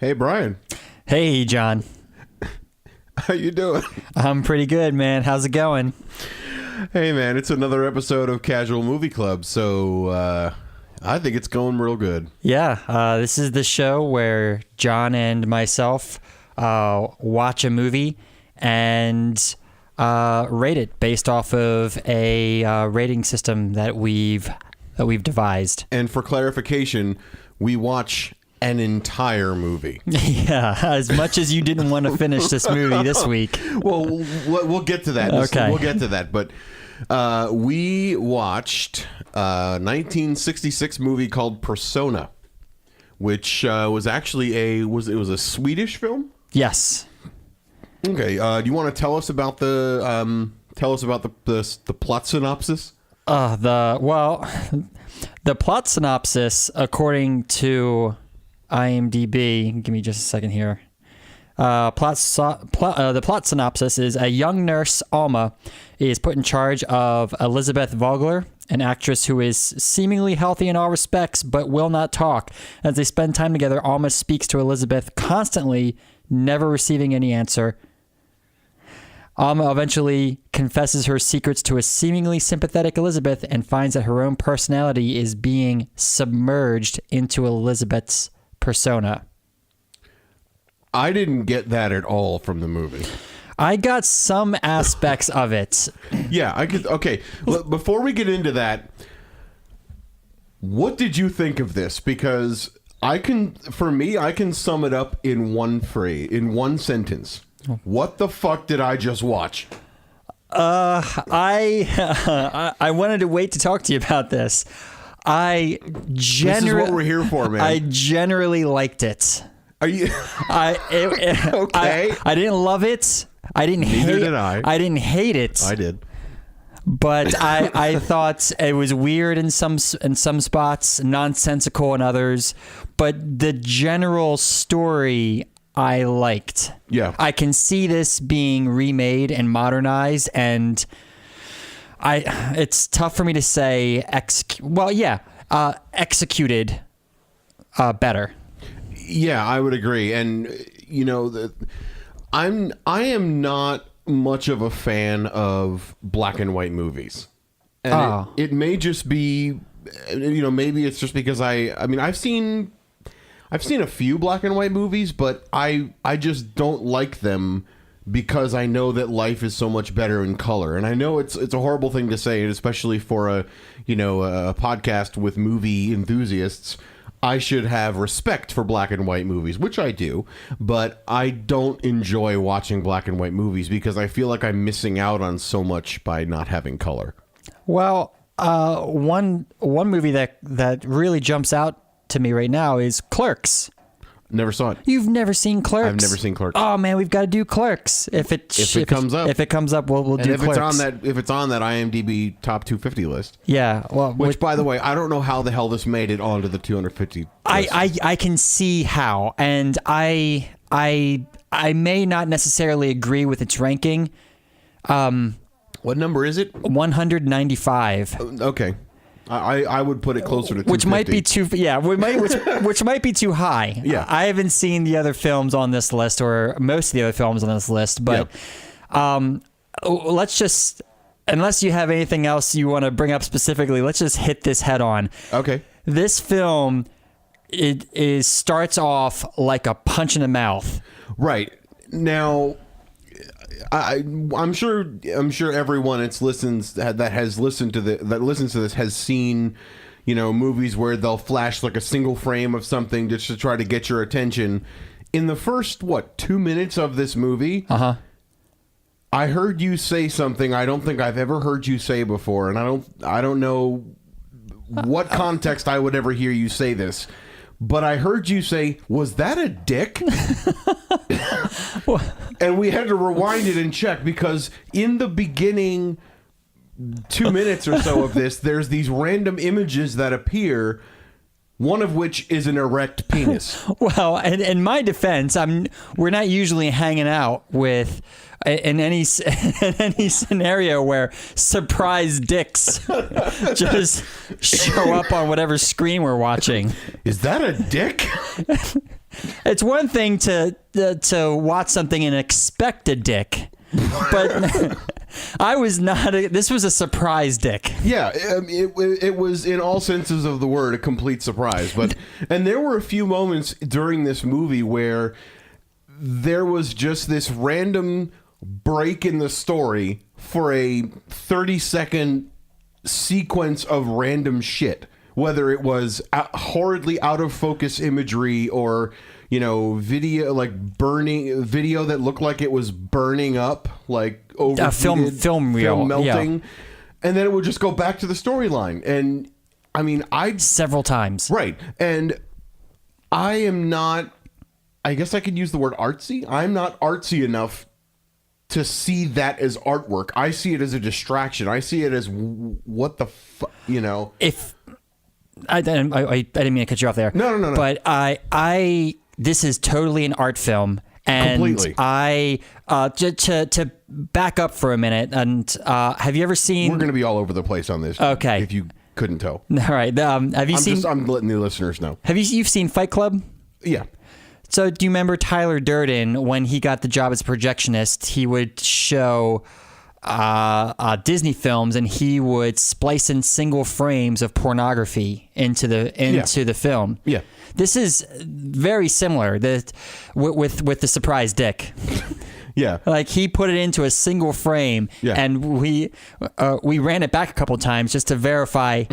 Hey, Brian. Hey, John. How you doing? I'm pretty good, man. How's it going? Hey, man, it's another episode of Casual Movie Club, so I think it's going real good. Yeah, this is the show where John and myself watch a movie and rate it based off of a rating system that we've devised. And for clarification, we watch an entire movie. Yeah, as much as you didn't want to finish this movie this week. Well, we'll get to that. Okay. We'll get to that, but we watched a 1966 movie called Persona, which was actually it was a Swedish film? Yes. Okay, do you want to tell us about the plot synopsis? The plot synopsis, according to IMDb, give me just a second here. The plot synopsis is a young nurse, Alma, is put in charge of Elizabeth Vogler, an actress who is seemingly healthy in all respects but will not talk. As they spend time together, Alma speaks to Elizabeth constantly, never receiving any answer. Alma eventually confesses her secrets to a seemingly sympathetic Elizabeth and finds that her own personality is being submerged into Elizabeth's persona. I didn't get that at all from the movie. I got some aspects of it. Yeah, I could. Okay, before we get into that, what did you think of this? Because I can sum it up in one phrase, in one sentence. What the fuck did I just watch? I wanted to wait to talk to you about this. This is what we're here for, man. I generally liked it. Are you okay? I didn't love it. I didn't hate it. I didn't hate it. I did. But I thought it was weird in some spots, nonsensical in others. But the general story I liked. Yeah. I can see this being remade and modernized, and it's tough for me to say executed better. Yeah, I would agree. And you know, I am not much of a fan of black and white movies. And it may just be, maybe it's just because I've seen a few black and white movies, but I just don't like them because I know that life is so much better in color. And I know it's a horrible thing to say, especially for a podcast with movie enthusiasts. I should have respect for black and white movies, which I do, but I don't enjoy watching black and white movies because I feel like I'm missing out on so much by not having color. Well, one movie that really jumps out to me right now is Clerks. Never saw it. You've never seen Clerks? I've never seen Clerks. Oh man, we've got to do Clerks. If it comes up, we'll do Clerks. If it's on that IMDb top 250 list. Yeah. Well, which by the way, I don't know how the hell this made it onto the 250 list. I can see how, and I may not necessarily agree with its ranking. What number is it? 195. Okay. I would put it closer to 250. Which might be too, which might be too high. Yeah. I haven't seen the other films on this list, or most of the other films on this list, but let's just, unless you have anything else you want to bring up specifically, let's just hit this head on. Okay. This film, it starts off like a punch in the mouth. Right. Now, I'm sure everyone that listens to this has seen, movies where they'll flash like a single frame of something just to try to get your attention. In the first 2 minutes of this movie, I heard you say something I don't think I've ever heard you say before, and I don't know what context I would ever hear you say this. But I heard you say, "Was that a dick?" And we had to rewind it and check, because in the beginning 2 minutes or so of this, there's these random images that appear, one of which is an erect penis. Well, in my defense, we're not usually hanging out with in any scenario where surprise dicks just show up on whatever screen we're watching. Is that a dick? it's one thing to watch something and expect a dick, but I was not. This was a surprise dick. Yeah, it was in all senses of the word a complete surprise. And there were a few moments during this movie where there was just this random break in the story for a 30-second sequence of random shit, whether it was horridly out of focus imagery or video, like burning video that looked like it was burning up, like over film melting, yeah. And then it would just go back to the storyline. And I mean, several times, right? And I am not. I guess I could use the word artsy. I'm not artsy enough to see that as artwork. I see it as a distraction. I see it as what the fuck, If I didn't mean to cut you off there. No. But this is totally an art film, and completely. To back up for a minute, and have you ever seen? We're going to be all over the place on this. Okay. If you couldn't tell. All right. Have you seen? I'm letting the listeners know. You've seen Fight Club? Yeah. So do you remember Tyler Durden, when he got the job as a projectionist, he would show Disney films and he would splice in single frames of pornography into the film. Yeah. This is very similar with the surprise dick. Yeah. Like he put it into a single frame, and we ran it back a couple times just to verify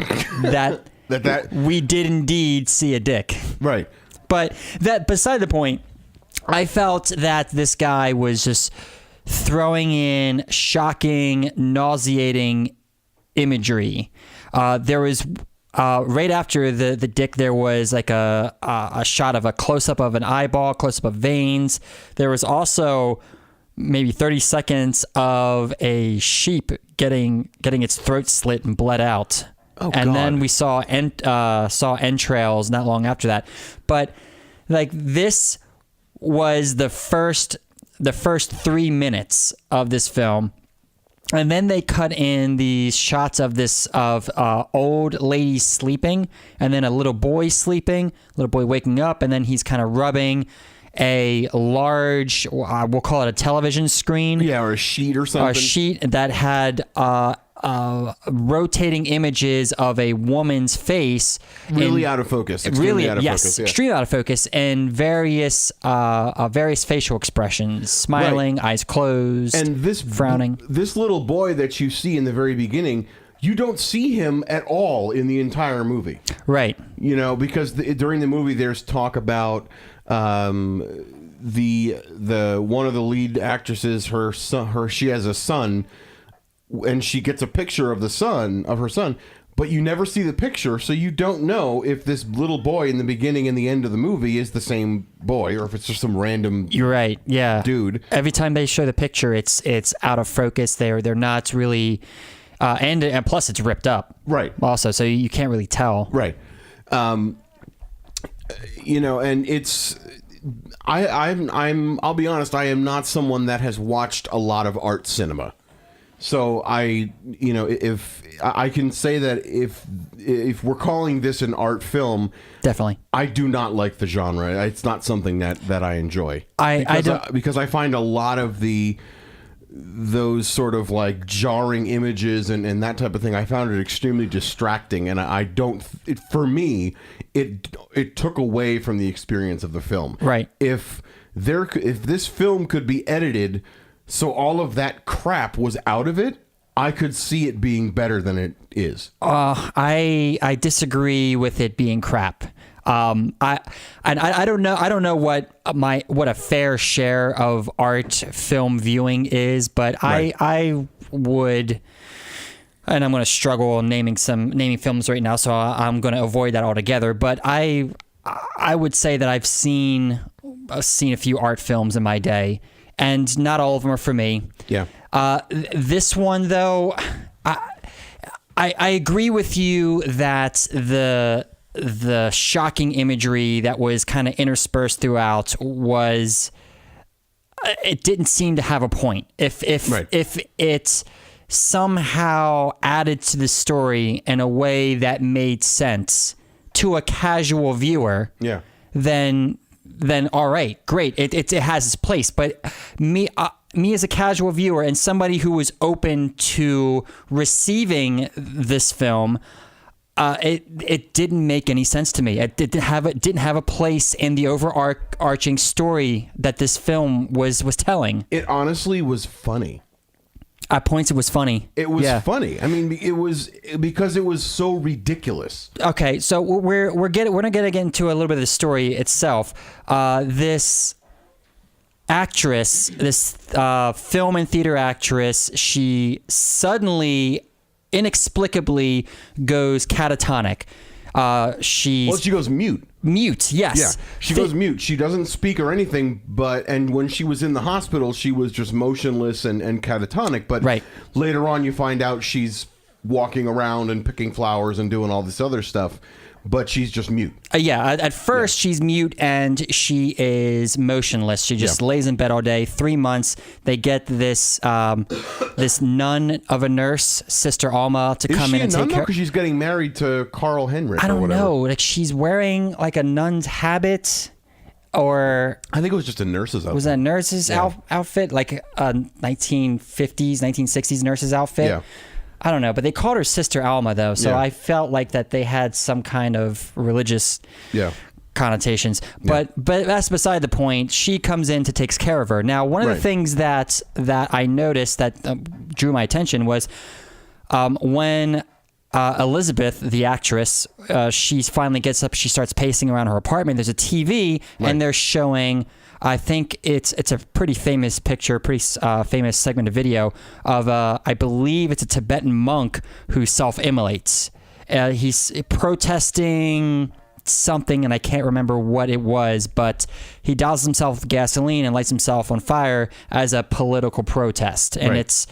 that we did indeed see a dick. Right. But that beside the point, I felt that this guy was just throwing in shocking, nauseating imagery. There was right after the dick, there was like a shot of a close-up of an eyeball, close-up of veins. There was also maybe 30 seconds of a sheep getting its throat slit and bled out. Oh, and God. then we saw entrails not long after that. But like this was the first 3 minutes of this film, and then they cut in these shots of old ladies sleeping, and then a little boy sleeping, little boy waking up, and then he's kind of rubbing a large, we'll call it a television screen, or a sheet or something. A sheet that had rotating images of a woman's face, really out of focus. Extremely out of focus. Yeah. Extremely out of focus, and various facial expressions: smiling, eyes closed, and this frowning. This little boy that you see in the very beginning, you don't see him at all in the entire movie, right? Because during the movie, there's talk about the one of the lead actresses, her son, she has a son. And she gets a picture of her son, but you never see the picture, so you don't know if this little boy in the beginning and the end of the movie is the same boy or if it's just some random. You're right, yeah, dude. Every time they show the picture, it's out of focus. They're not really, and plus it's ripped up, right? Also, so you can't really tell, right? And it's. I'll be honest. I am not someone that has watched a lot of art cinema. So if I can say that if we're calling this an art film, definitely, I do not like the genre. It's not something that I enjoy. Because I find a lot of those sort of like jarring images and that type of thing. I found it extremely distracting, and I don't. For me, it took away from the experience of the film. Right. If this film could be edited so all of that crap was out of it, I could see it being better than it is. I disagree with it being crap. I don't know what a fair share of art film viewing is, but right. I would, and I'm going to struggle naming films right now, so I'm going to avoid that altogether. But I would say that I've seen a few art films in my day, and not all of them are for me. Yeah. This one, though, I agree with you that the shocking imagery that was kind of interspersed throughout it didn't seem to have a point. If it somehow added to the story in a way that made sense to a casual viewer, yeah, then then all right, great. It has its place. But me as a casual viewer and somebody who was open to receiving this film, it didn't make any sense to me. It didn't have a place in the overarching story that this film was telling. It honestly was funny. At points, it was funny. It was funny. I mean, it was because it was so ridiculous. Okay, so we're gonna get into a little bit of the story itself. This actress, this film and theater actress, she suddenly, inexplicably, goes catatonic. She goes mute. Mute, yes. Yeah, she goes mute. She doesn't speak or anything, and when she was in the hospital, she was just motionless and catatonic. But later on, you find out she's walking around and picking flowers and doing all this other stuff, but she's just mute. At first, she's mute and she is motionless. She just lays in bed all day. 3 months, they get this this nun of a nurse, Sister Alma, to come in and take care. Because she's getting married to Carl Henrik. I don't know. Like, she's wearing like a nun's habit, or I think it was just a nurse's outfit. Was that a nurse's outfit, like a 1950s, 1960s nurse's outfit? Yeah. I don't know, but they called her Sister Alma, though, so I felt like that they had some kind of religious connotations. But that's beside the point. She comes in to take care of her. Now, one of the things that I noticed that drew my attention was when Elizabeth, the actress, she finally gets up, she starts pacing around her apartment. There's a TV, and they're showing... I think it's a pretty famous picture, pretty famous segment of video of, I believe it's a Tibetan monk who self-immolates. He's protesting something, and I can't remember what it was, but he dazzles himself with gasoline and lights himself on fire as a political protest. And it's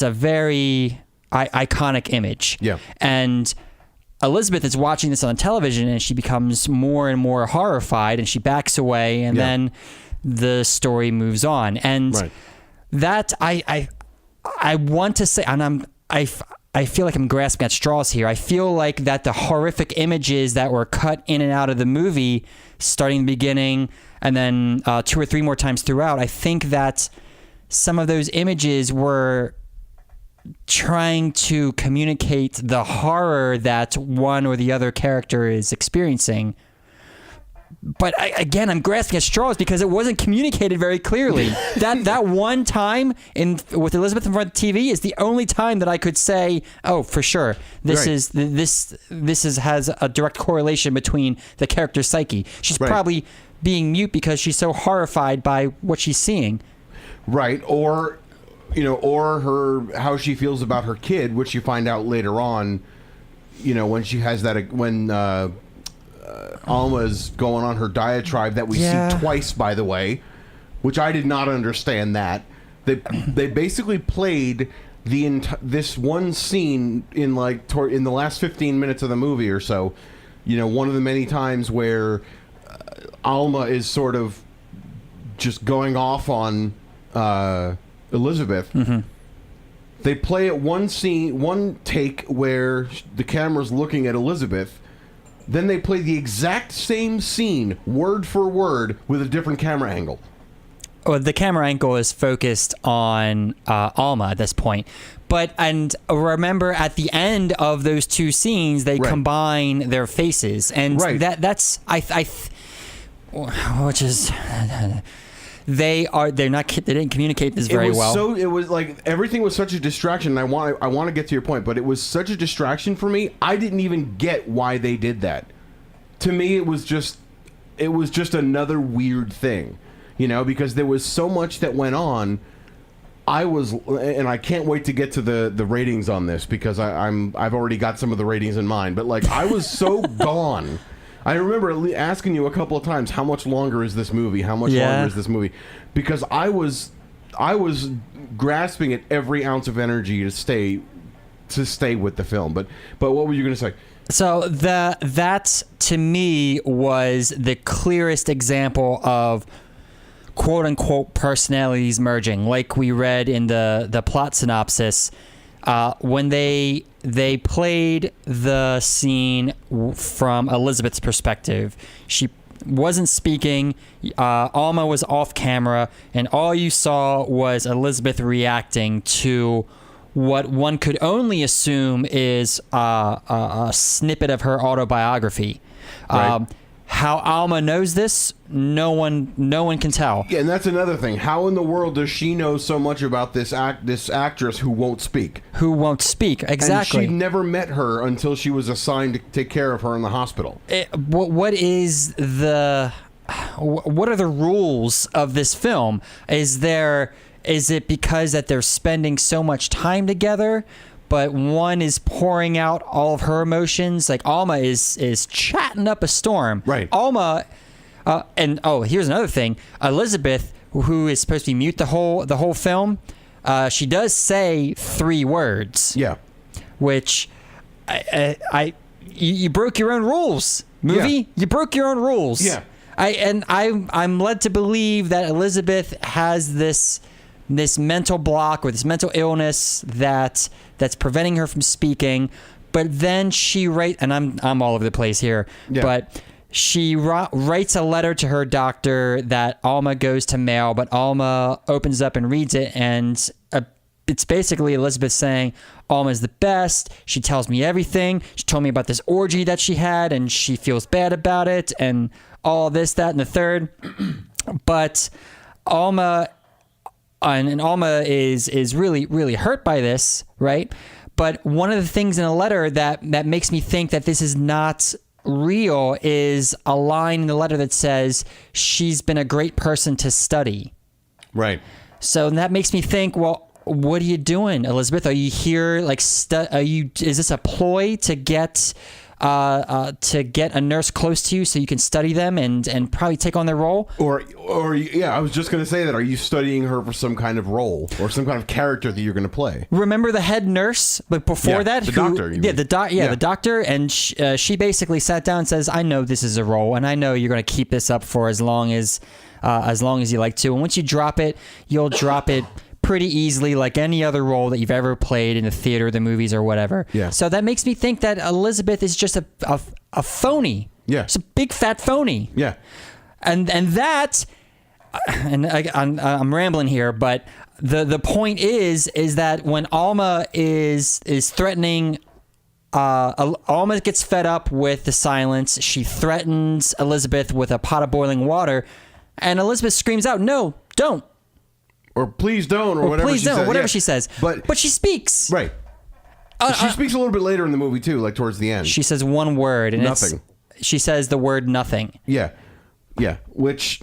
a very iconic image. Yeah. And Elizabeth is watching this on television, and she becomes more and more horrified, and she backs away, and then the story moves on. And that I want to say, and I feel like I'm grasping at straws here. I feel like that the horrific images that were cut in and out of the movie, starting in the beginning and then 2 or 3 more times throughout, I think that some of those images were trying to communicate the horror that one or the other character is experiencing. But again, I'm grasping at straws because it wasn't communicated very clearly. that one time with Elizabeth in front of the TV is the only time that I could say, oh, for sure, this has a direct correlation between the character's psyche. She's probably being mute because she's so horrified by what she's seeing. Right, or how she feels about her kid, which you find out later on, when she has when Alma's going on her diatribe that we see twice, by the way, which I did not understand that. They basically played this one scene in the last 15 minutes of the movie or so, one of the many times where Alma is sort of just going off on Elizabeth. Mm-hmm. They play it one take where the camera's looking at Elizabeth. Then they play the exact same scene, word for word, with a different camera angle. Well, the camera angle is focused on Alma at this point. And remember, at the end of those 2 scenes, they combine their faces. And that's... which is... They didn't communicate this very well. So it was like everything was such a distraction. And I want to get to your point, but it was such a distraction for me. I didn't even get why they did that. To me, it was just another weird thing, because there was so much that went on. And I can't wait to get to the ratings on this because I've already got some of the ratings in mind. But I was so gone. I remember asking you a couple of times, how much longer is this movie? How much longer is this movie? Because I was grasping at every ounce of energy to stay with the film. But what were you going to say? So that to me was the clearest example of quote unquote personalities merging, like we read in the plot synopsis. When they played the scene from Elizabeth's perspective, wasn't speaking. Alma was off camera, and all you saw was Elizabeth reacting to what one could only assume is a snippet of her autobiography. Right. How Alma knows this, no one can tell. Yeah, and that's another thing. How in the world does she know so much about this actress who won't speak? Who won't speak, exactly. And she'd never met her until she was assigned to take care of her in the hospital. What are the rules of this film? Is it because that they're spending so much time together, but one is pouring out all of her emotions? Like Alma is chatting up a storm. Right. Alma, here's another thing. Elizabeth, who is supposed to be mute the whole film, she does say 3 words. Yeah. Which, you broke your own rules, movie. Yeah. You broke your own rules. Yeah. I'm led to believe that Elizabeth has this mental block or this mental illness that's preventing her from speaking. But then she and I'm all over the place here. Yeah. But she writes a letter to her doctor that Alma goes to mail, but Alma opens up and reads it, and it's basically Elizabeth saying, Alma's the best. She tells me everything. She told me about this orgy that she had, and she feels bad about it, and all this, that, and the third. But Alma, and Alma is really, really hurt by this, right? But one of the things in the letter that makes me think that this is not real is a line in the letter that says, she's been a great person to study. Right. So that makes me think, well, what are you doing, Elizabeth? Are you here is this a ploy to get a nurse close to you so you can study them and probably take on their role? Or I was just going to say that. Are you studying her for some kind of role or some kind of character that you're going to play? Remember the head nurse, but before that, the doctor. The doctor, and she basically sat down and says, "I know this is a role, and I know you're going to keep this up for as long as you like to. And once you drop it, you'll drop it pretty easily, like any other role that you've ever played in the theater, the movies, or whatever." Yeah. So that makes me think that Elizabeth is just a phony. Yeah. It's a big fat phony. Yeah. And that, and I'm rambling here, but the point is that when Alma is threatening, Alma gets fed up with the silence. She threatens Elizabeth with a pot of boiling water, and Elizabeth screams out, "No, don't." Or please don't, or whatever please she don't, says. whatever Yeah. she says. But she speaks. Right. She speaks a little bit later in the movie, too, like towards the end. She says one word. And nothing. She says the word nothing. Yeah. Yeah. Which,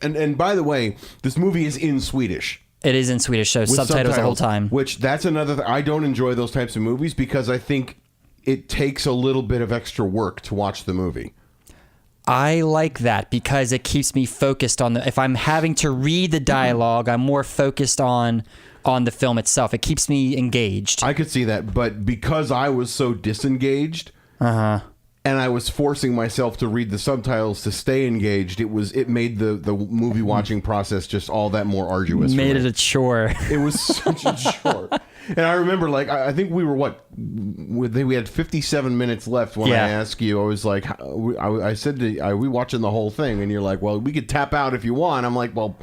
and by the way, this movie is in Swedish. It is in Swedish, so subtitles the whole time. Which, that's another thing. I don't enjoy those types of movies because I think it takes a little bit of extra work to watch the movie. I like that because it keeps me focused on if I'm having to read the dialogue, I'm more focused on the film itself. It keeps me engaged. I could see that, but because I was so disengaged, and I was forcing myself to read the subtitles to stay engaged, it made the movie watching process just all that more arduous. Made it a chore. It was such a chore. And I remember, like, I think we were, we had 57 minutes left when I asked you. I was like, I said, are we watching the whole thing? And you're like, well, we could tap out if you want. I'm like, well,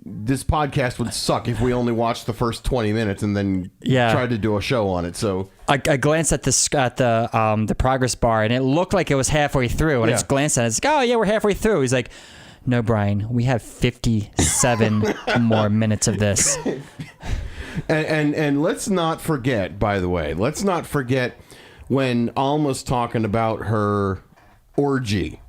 this podcast would suck if we only watched the first 20 minutes and then tried to do a show on it. So I glanced at the progress bar, and it looked like it was halfway through. And I just glanced at it. It's like, oh, yeah, we're halfway through. He's like, no, Brian, we have 57 more minutes of this. And let's not forget, by the way, when Alma's talking about her orgy.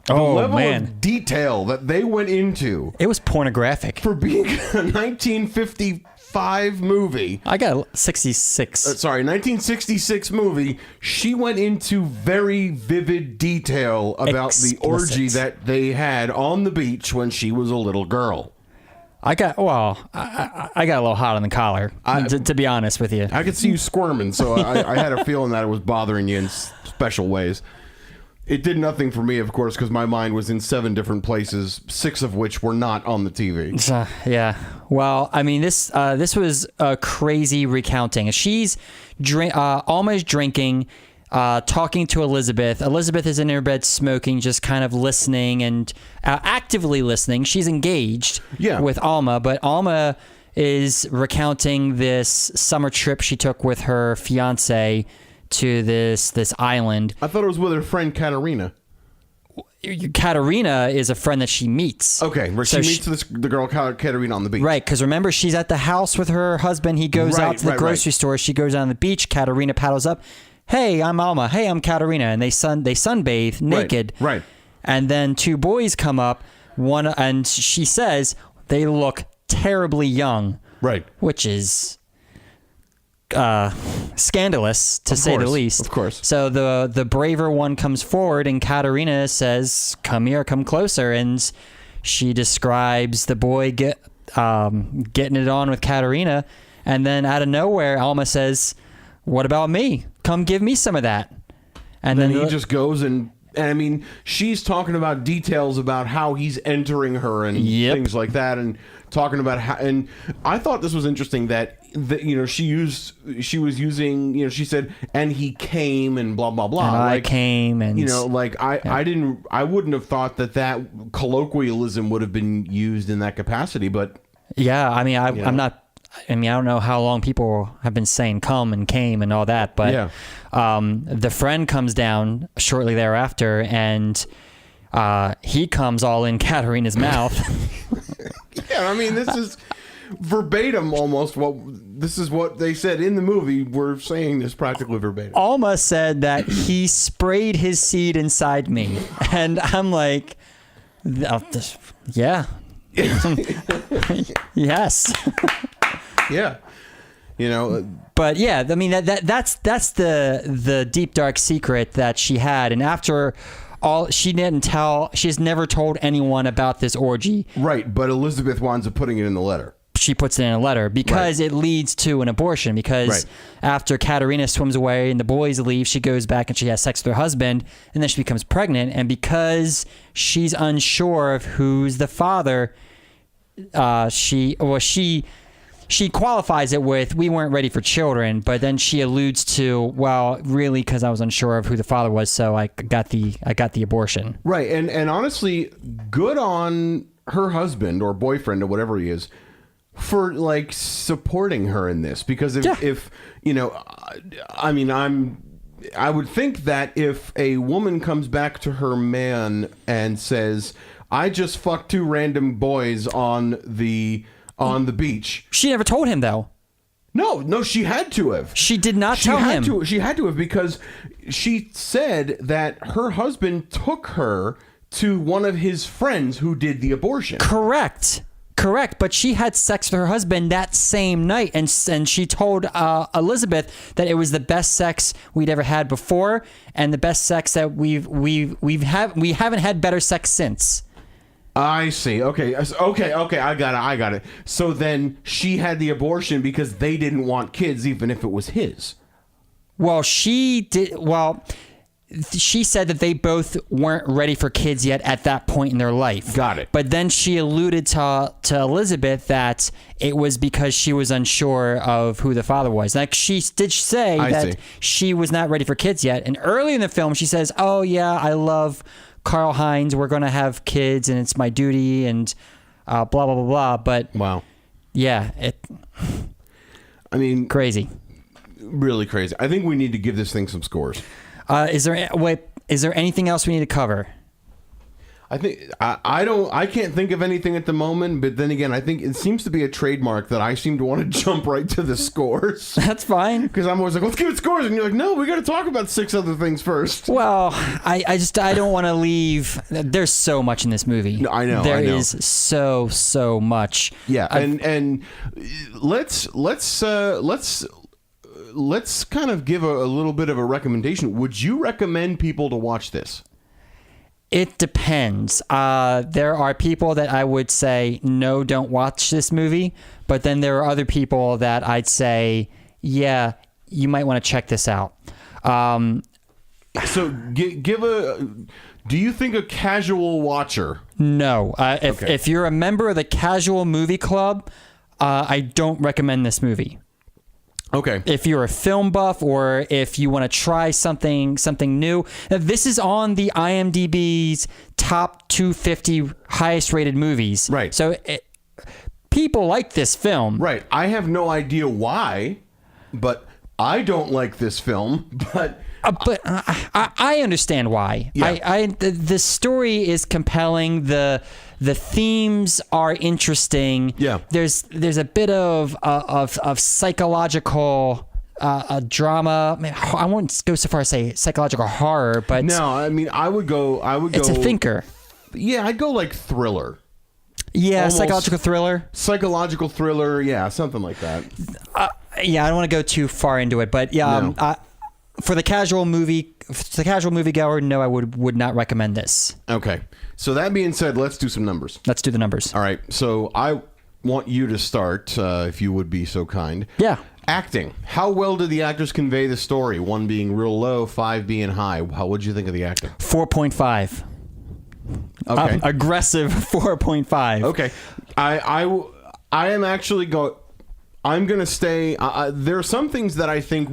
The level of detail that they went into. It was pornographic. For being a 1955 movie. I got 66. 1966 movie. She went into very vivid detail about the orgy that they had on the beach when she was a little girl. I got a little hot on the collar, to be honest with you. I could see you squirming, so I had a feeling that it was bothering you in special ways. It did nothing for me, of course, because my mind was in 7 different places, 6 of which were not on the TV. Yeah. Well, I mean, this was a crazy recounting. Alma's drinking. talking to Elizabeth. Elizabeth is in her bed smoking, just kind of listening and actively listening. She's engaged with Alma, but Alma is recounting this summer trip she took with her fiance to this island. I thought it was with her friend Katerina. Katerina is a friend that she meets. Okay, where she meets the girl Katerina on the beach. Right, because remember, she's at the house with her husband. He goes out to the grocery store. She goes on the beach. Katerina paddles up. Hey, I'm Alma. Hey, I'm Katerina. And they sunbathe naked. Right. And then two boys come up. And she says they look terribly young. Right. Which is scandalous, to say the least. Of course. So the braver one comes forward, and Katerina says, "Come here, come closer." And she describes the boy getting it on with Katerina, and then out of nowhere, Alma says, "What about me? Come give me some of that." And then he just goes and I mean, she's talking about details about how he's entering her and things like that, and talking about how. And I thought this was interesting that she was using, she said, and he came and blah blah blah. And I came and I wouldn't have thought that colloquialism would have been used in that capacity, but I mean, I'm not. I mean, I don't know how long people have been saying "come" and "came" and all that, but the friend comes down shortly thereafter, and he comes all in Katerina's mouth. I mean, this is verbatim almost this is what they said in the movie. We're saying this practically verbatim. Alma said that he sprayed his seed inside me, and I'm like, yeah. Yes. Yeah. But yeah, I mean that's the deep dark secret that she had, and after all, she's never told anyone about this orgy. Right, but Elizabeth winds up putting it in the letter. She puts it in a letter because it leads to an abortion, because after Katerina swims away and the boys leave, she goes back and she has sex with her husband, and then she becomes pregnant, and because she's unsure of who's the father, she qualifies it with, "We weren't ready for children," but then she alludes to, "Well, really, because I was unsure of who the father was, so I got the abortion." Right, and honestly, good on her husband or boyfriend or whatever he is for supporting her in this, because if I mean, I would think that if a woman comes back to her man and says, "I just fucked two random boys on the beach." She never told him, though. No, she had to have. She did not tell him. She had to have, because she said that her husband took her to one of his friends who did the abortion. Correct. But she had sex with her husband that same night, and she told Elizabeth that it was the best sex we'd ever had before, and the best sex that we haven't had better sex since. I see. Okay. I got it. So then she had the abortion because they didn't want kids, even if it was his. Well, she did. Well, she said that they both weren't ready for kids yet at that point in their life. Got it. But then she alluded to Elizabeth that it was because she was unsure of who the father was. She did say that she was not ready for kids yet. And early in the film, she says, "Oh yeah, I love Karl Heinz. We're going to have kids, and it's my duty," and blah blah blah blah. But wow, yeah, I mean, crazy, really crazy. I think we need to give this thing some scores. Is there anything else we need to cover? I think I can't think of anything at the moment, but then again, I think it seems to be a trademark that I seem to want to jump right to the scores. That's fine. Because I'm always like, let's give it scores. And you're like, no, we got to talk about 6 other things first. Well, I don't want to leave. There's so much in this movie. No, I know. There is so much. Yeah. And let's kind of give a little bit of a recommendation. Would you recommend people to watch this? It depends. There are people that I would say, no, don't watch this movie. But then there are other people that I'd say, yeah, you might want to check this out. So do you think a casual watcher? No. If you're a member of the Casual Movie Club, I don't recommend this movie. Okay. If you're a film buff or if you want to try something new, now, this is on the IMDb's top 250 highest rated movies. Right. So people like this film. Right. I have no idea why, but I don't like this film. But I understand why. Yeah. The story is compelling. The themes are interesting. Yeah. There's a bit of psychological drama. I mean, I won't go so far as say psychological horror, but no, I mean, I would go. It's a thinker. Yeah, I'd go like thriller. Yeah, Almost psychological thriller. Psychological thriller. Yeah, something like that. Yeah, I don't want to go too far into it, but yeah, No. for the casual moviegoer, no, I would not recommend this. Okay. So that being said, let's do some numbers. Let's do the numbers. All right. So I want you to start, if you would be so kind. Yeah. Acting. How well did the actors convey the story? 1 being real low, 5 being high. How would you think of the acting? 4.5. Okay. Aggressive 4.5. Okay. I am actually going. I'm going to stay. There are some things that I think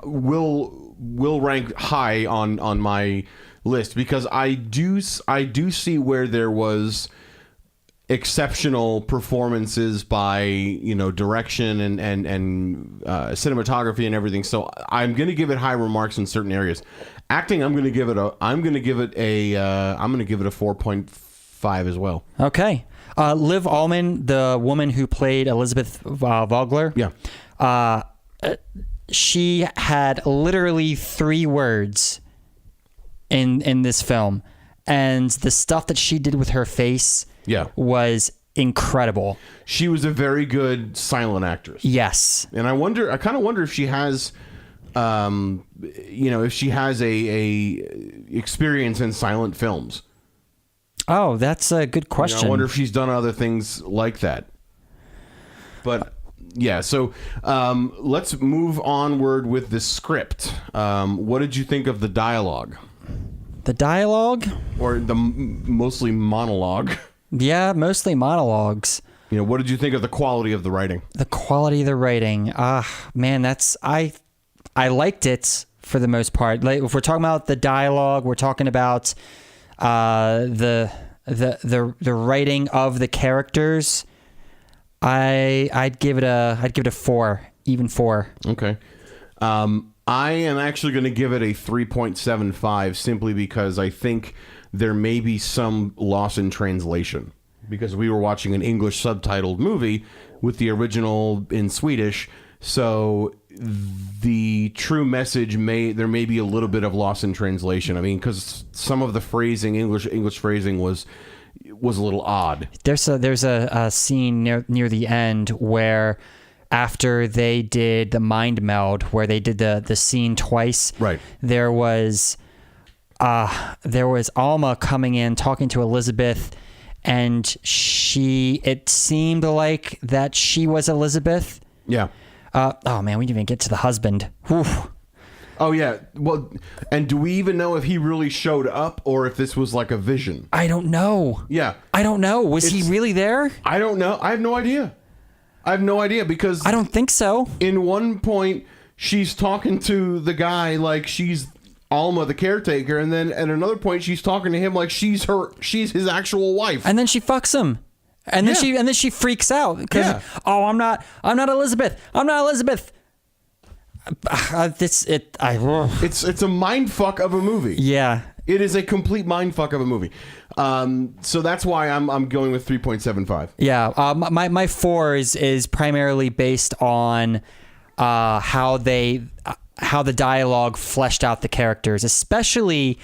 will rank high on my list because I do see where there was exceptional performances by direction and cinematography and everything. So I'm going to give it high remarks in certain areas. Acting, I'm going to give it a 4.5 as well. Okay. Liv Ullmann, the woman who played Elizabeth Vogler. Yeah. She had literally 3 words in this film, and the stuff that she did with her face was incredible. She was a very good silent actress. Yes. And I kind of wonder if she has if she has a experience in silent films. Oh, that's a good question. I wonder if she's done other things like that. But yeah, so let's move onward with the script. What did you think of the dialogue? The dialogue? Or the mostly monologue? Yeah, mostly monologues. What did you think of the quality of the writing? The quality of the writing. Man, I liked it for the most part. Like, if we're talking about the dialogue, we're talking about the writing of the characters. I'd give it a 4, even 4. Okay. I am actually going to give it a 3.75 simply because I think there may be some loss in translation because we were watching an English subtitled movie with the original in Swedish. So the true message there may be a little bit of loss in translation. I mean, because some of the phrasing, English phrasing was a little odd. There's a scene near the end where after they did the mind meld, where they did the scene twice. Right. There was Alma coming in talking to Elizabeth, and it seemed like that she was Elizabeth. Yeah. Oh man, we didn't even get to the husband. Whew. Oh yeah. Well, and do we even know if he really showed up or if this was like a vision? I don't know. Yeah. I don't know. Was he really there? I don't know. I have no idea. Because I don't think so. In one point, she's talking to the guy like she's Alma, the caretaker, and then at another point, she's talking to him like she's his actual wife. And then she fucks him. And then she freaks out because I'm not Elizabeth. I'm not Elizabeth. It's a mind fuck of a movie. Yeah. It is a complete mind fuck of a movie. So that's why I'm going with 3.75. Yeah. My 4 is primarily based on how the dialogue fleshed out the characters, especially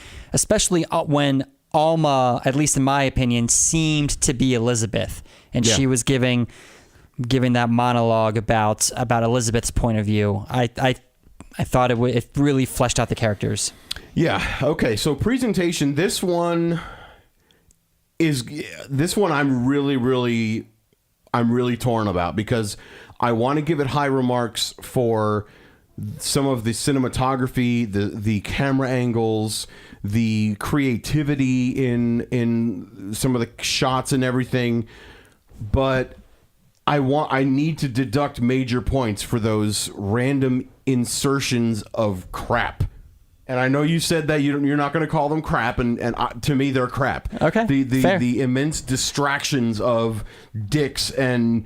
when Alma, at least in my opinion, seemed to be Elizabeth, and she was giving that monologue about Elizabeth's point of view. I thought it really fleshed out the characters. Yeah. Okay. So presentation. This one I'm really torn about because I want to give it high remarks for some of the cinematography, the camera angles, the creativity in some of the shots and everything, but I need to deduct major points for those random insertions of crap. And I know you said that you're not going to call them crap, and to me they're crap. Okay, fair. The immense distractions of dicks and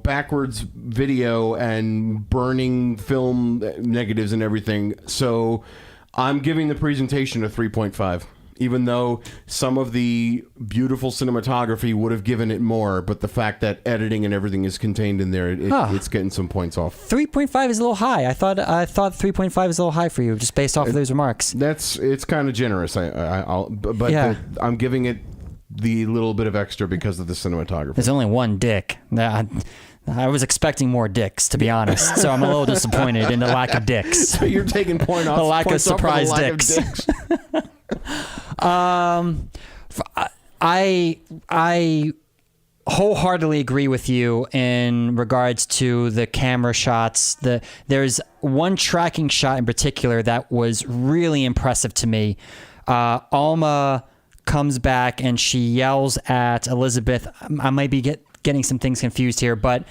backwards video and burning film negatives and everything. So I'm giving the presentation a 3.5. Even though some of the beautiful cinematography would have given it more, but the fact that editing and everything is contained in there, it's getting some points off. 3.5 is a little high. I thought 3.5 is a little high for you, just based off of those remarks. It's kind of generous. I'm giving it the little bit of extra because of the cinematography. There's only one dick. I was expecting more dicks, to be honest. So I'm a little disappointed in the lack of dicks. So you're taking points off the lack of surprise off dicks. Of dicks. I wholeheartedly agree with you in regards to the camera shots. There's one tracking shot in particular that was really impressive to me. Alma comes back and she yells at Elizabeth. I might be getting some things confused here, but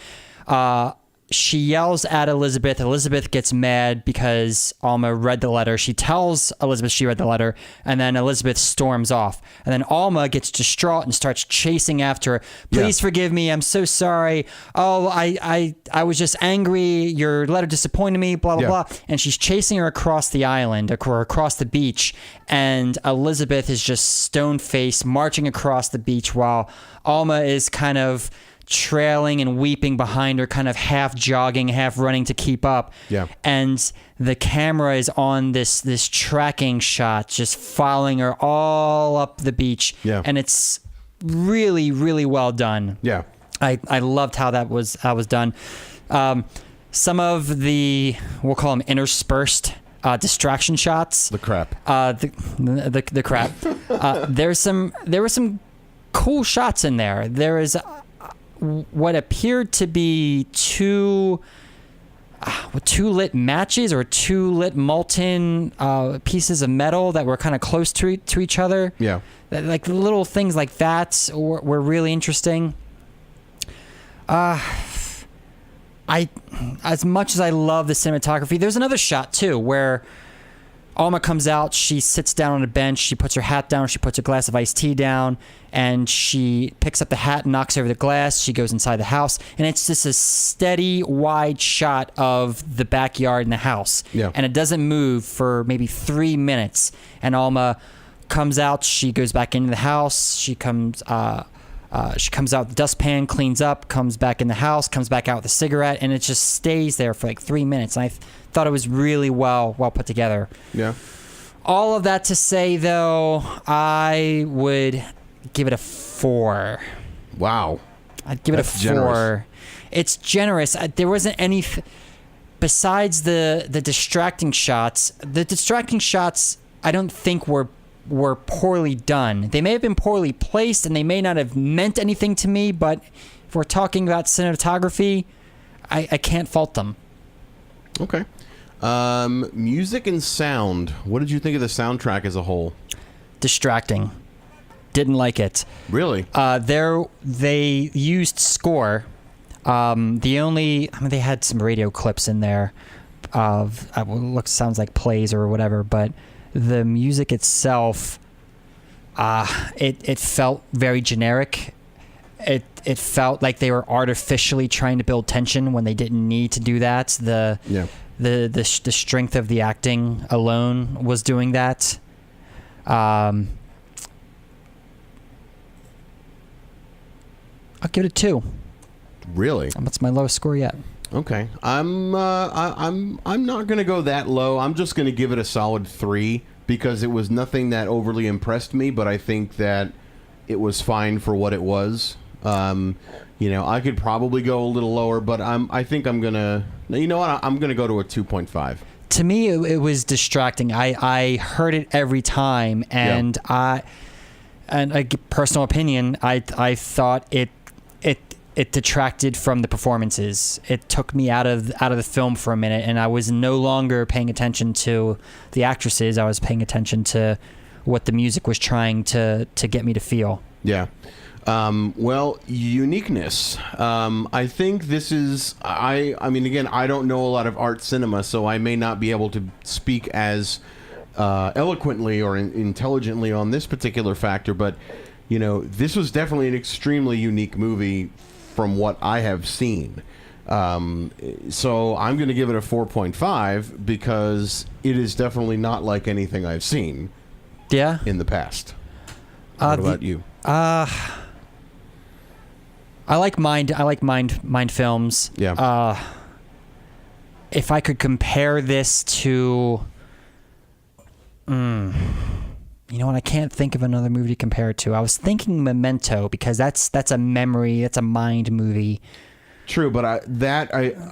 she yells at Elizabeth. Elizabeth gets mad because Alma read the letter. She tells Elizabeth she read the letter, and then Elizabeth storms off. And then Alma gets distraught and starts chasing after her. Please forgive me. I'm so sorry. Oh, I was just angry. Your letter disappointed me, blah, blah, blah. And she's chasing her across the island, or across the beach. And Elizabeth is just stone-faced, marching across the beach while Alma is kind of trailing and weeping behind her, kind of half jogging, half running to keep up. Yeah. And the camera is on this tracking shot, just following her all up the beach. Yeah. And it's really, really well done. Yeah. I loved how that was done. Some of the, we'll call them interspersed distraction shots. The crap. The crap. There were some cool shots in there. There is what appeared to be two lit matches or two lit molten pieces of metal that were kind of close to each other. Yeah. Like little things like that were really interesting. As much as I love the cinematography, there's another shot too where Alma comes out, she sits down on a bench, she puts her hat down, she puts a glass of iced tea down, and she picks up the hat and knocks over the glass. She goes inside the house, and it's just a steady, wide shot of the backyard and the house. Yeah. And it doesn't move for maybe 3 minutes. And Alma comes out, she goes back into the house, she comes out with the dustpan, cleans up, comes back in the house, comes back out with a cigarette, and it just stays there for like 3 minutes. And I thought it was really well put together. Yeah. All of that to say, though, I would give it a 4. Wow. I'd give it a 4. Generous. It's generous. There wasn't any besides the distracting shots. The distracting shots, I don't think were poorly done. They may have been poorly placed, and they may not have meant anything to me. But if we're talking about cinematography, I can't fault them. Okay. Music and sound. What did you think of the soundtrack as a whole? Distracting. Didn't like it. Really? They used score. They had some radio clips in there of sounds like plays or whatever, but the music itself, it felt very generic. It felt like they were artificially trying to build tension when they didn't need to do that. The strength of the acting alone was doing that. I'll give it a 2. Really? That's my lowest score yet. Okay. I'm not gonna go that low. I'm just gonna give it a solid 3 because it was nothing that overly impressed me, but I think that it was fine for what it was. I could probably go a little lower, but I think I'm gonna. You know what? I'm gonna go to a 2.5. To me, it was distracting. I heard it every time, and a personal opinion, I thought it detracted from the performances. It took me out of the film for a minute, and I was no longer paying attention to the actresses. I was paying attention to what the music was trying to get me to feel. Yeah. Well, uniqueness. I think this is. I mean, again, I don't know a lot of art cinema, so I may not be able to speak as eloquently or intelligently on this particular factor. But this was definitely an extremely unique movie from what I have seen. So I'm going to give it a 4.5 because it is definitely not like anything I've seen. Yeah. In the past. What about you? I like mind films. Yeah. If I could compare this to, you know what? I can't think of another movie to compare it to. I was thinking Memento because that's a memory. That's a mind movie. True, but I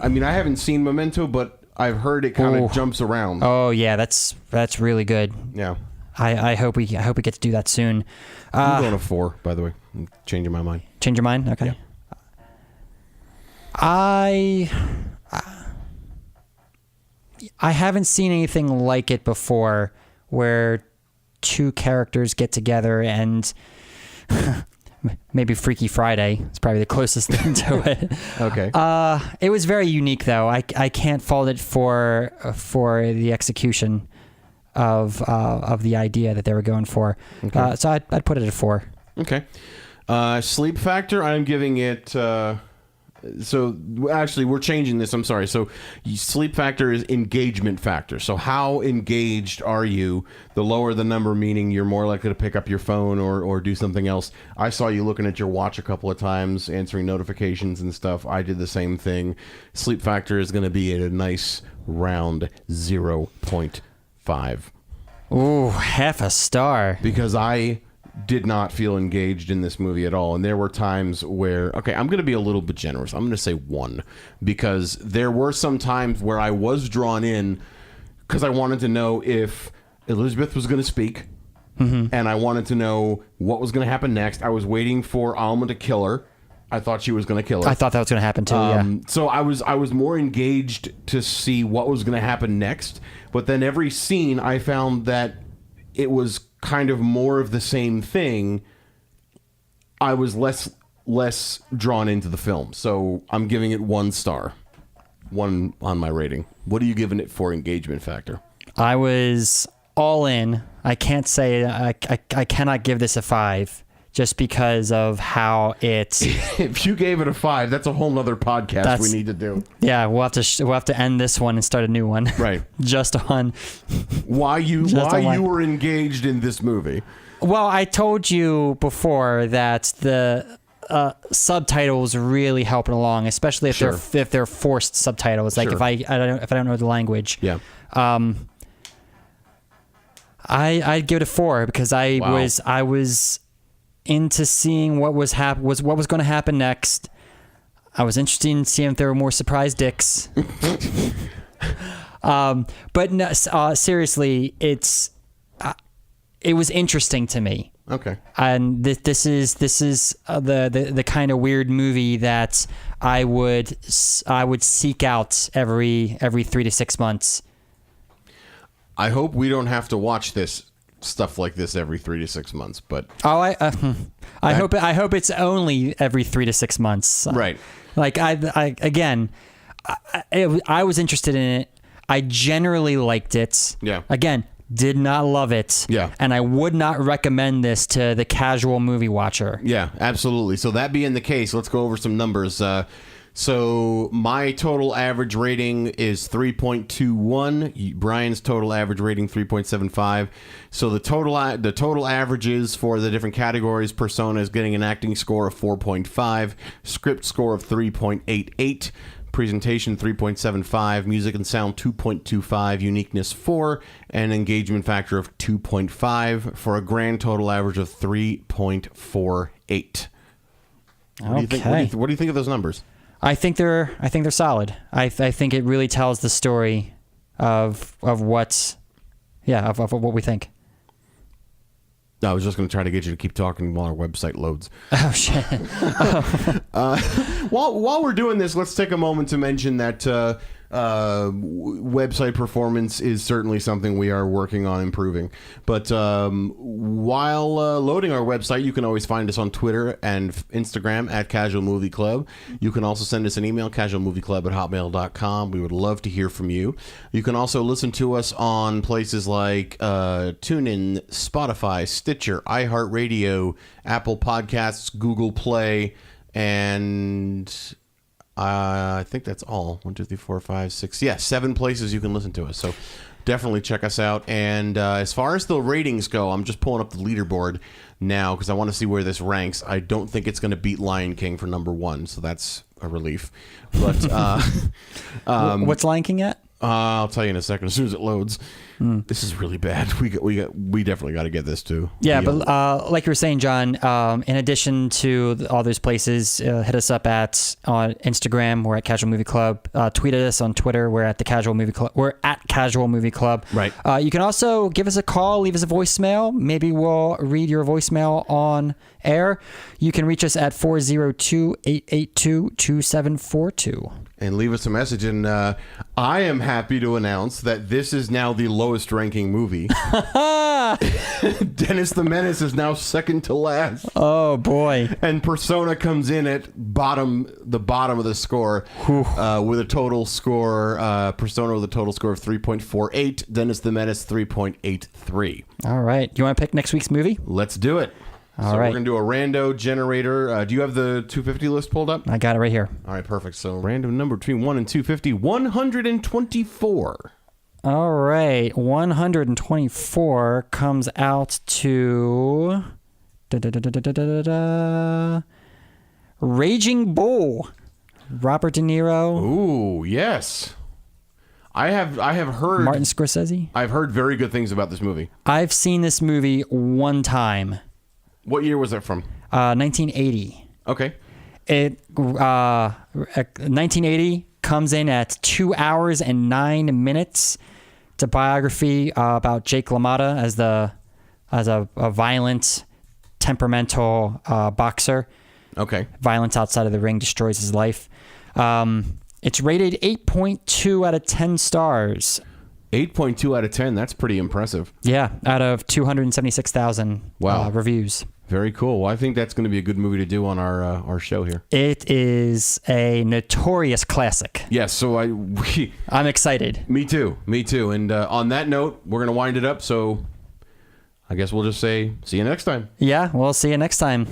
mean I haven't seen Memento, but I've heard it kind of jumps around. Oh yeah, that's really good. Yeah. I hope we get to do that soon. I'm going to 4, by the way. I'm changing my mind. Change your mind? Okay. Yeah. I haven't seen anything like it before where two characters get together and maybe Freaky Friday is probably the closest thing to it. Okay. It was very unique though. I can't fault it for the execution of the idea that they were going for. Okay. So I'd put it at 4. Okay. Sleep factor, I'm giving it so actually we're changing this. I'm sorry. So sleep factor is engagement factor. So how engaged are you? The lower the number, meaning you're more likely to pick up your phone or do something else. I saw you looking at your watch a couple of times, answering notifications and stuff. I did the same thing. Sleep factor is going to be at a nice round 0.5. Ooh, half a star. Because I did not feel engaged in this movie at all. And there were times where, okay, I'm going to be a little bit generous. I'm going to say 1 because there were some times where I was drawn in because I wanted to know if Elizabeth was going to speak. Mm-hmm. And I wanted to know what was going to happen next. I was waiting for Alma to kill her. I thought she was going to kill her. I thought that was going to happen too, yeah. So I was more engaged to see what was going to happen next. But then every scene I found that it was kind of more of the same thing. I was less drawn into the film. So I'm giving it 1 star. 1 on my rating. What are you giving it for engagement factor? I was all in. I can't say I cannot give this a 5 just because of how it. If you gave it a 5, that's a whole nother podcast we need to do. Yeah, we'll have to end this one and start a new one. Right. Just on why you were engaged in this movie. Well, I told you before that the subtitles really help it along, especially if they're forced subtitles. Like if I don't know the language. Yeah. I'd give it a 4 because I was into seeing what was going to happen next. I was interested in seeing if there were more surprise dicks. But no, seriously, it was interesting to me. Okay. And this is the kind of weird movie that I would seek out every 3 to 6 months. I hope we don't have to watch this stuff like this every 3 to 6 months, but I hope it's only every 3 to 6 months. Right. Like I was interested in it. I generally liked it. Yeah. Again, did not love it. Yeah. And I would not recommend this to the casual movie watcher. Yeah, absolutely. So that being the case, let's go over some numbers. So my total average rating is 3.21. Brian's total average rating 3.75. So the total averages for the different categories: persona is getting an acting score of 4.5, script score of 3.88, presentation 3.75, music and sound 2.25, uniqueness 4, and engagement factor of 2.5 for a grand total average of 3.48. Okay. What do you think of those numbers? I think they're solid. I think it really tells the story of what we think. I was just going to try to get you to keep talking while our website loads. Oh shit! While we're doing this, let's take a moment to mention that Website performance is certainly something we are working on improving. But while loading our website, you can always find us on Twitter and Instagram at Casual Movie Club. You can also send us an email, casualmovieclub@hotmail.com. We would love to hear from you. You can also listen to us on places like TuneIn, Spotify, Stitcher, iHeartRadio, Apple Podcasts, Google Play, and I think that's all. 1, 2, 3, 4, 5, 6. Yeah, 7 places you can listen to us. So definitely check us out. And as far as the ratings go, I'm just pulling up the leaderboard now because I want to see where this ranks. I don't think it's going to beat Lion King for number 1, so that's a relief. But what's Lion King at? I'll tell you in a second as soon as it loads. This is really bad. We definitely got to get this too. Yeah, but like you were saying, John, in addition to all those places, hit us up on Instagram. We're at Casual Movie Club. Tweet at us on Twitter. We're at the Casual Movie Club. We're at Casual Movie Club. Right. You can also give us a call, leave us a voicemail. Maybe we'll read your voicemail on air. You can reach us at 402-882-2742. And leave us a message. And I am happy to announce that this is now the lowest ranking movie. Dennis the Menace is now second to last. Oh, boy. And Persona comes in at the bottom of the score with a total score. Persona with a total score of 3.48. Dennis the Menace 3.83. All right. Do you want to pick next week's movie? Let's do it. All right. right. We're going to do a rando generator. Do you have the 250 list pulled up? I got it right here. All right, perfect. So random number between 1 and 250, 124. All right. 124 comes out to Raging Bull. Robert De Niro. Ooh, yes. I have heard Martin Scorsese. I've heard very good things about this movie. I've seen this movie one time. What year was that from? 1980. Okay. 1980 comes in at 2 hours and 9 minutes. It's a biography about Jake LaMotta as a violent, temperamental boxer. Okay. Violence outside of the ring destroys his life. It's rated 8.2 out of 10 stars. 8.2 out of 10. That's pretty impressive. Yeah, out of 276,000 reviews. Very cool. Well, I think that's going to be a good movie to do on our show here. It is a notorious classic. Yes, so I'm excited. Me too. And on that note, we're going to wind it up. So I guess we'll just say see you next time. Yeah, we'll see you next time.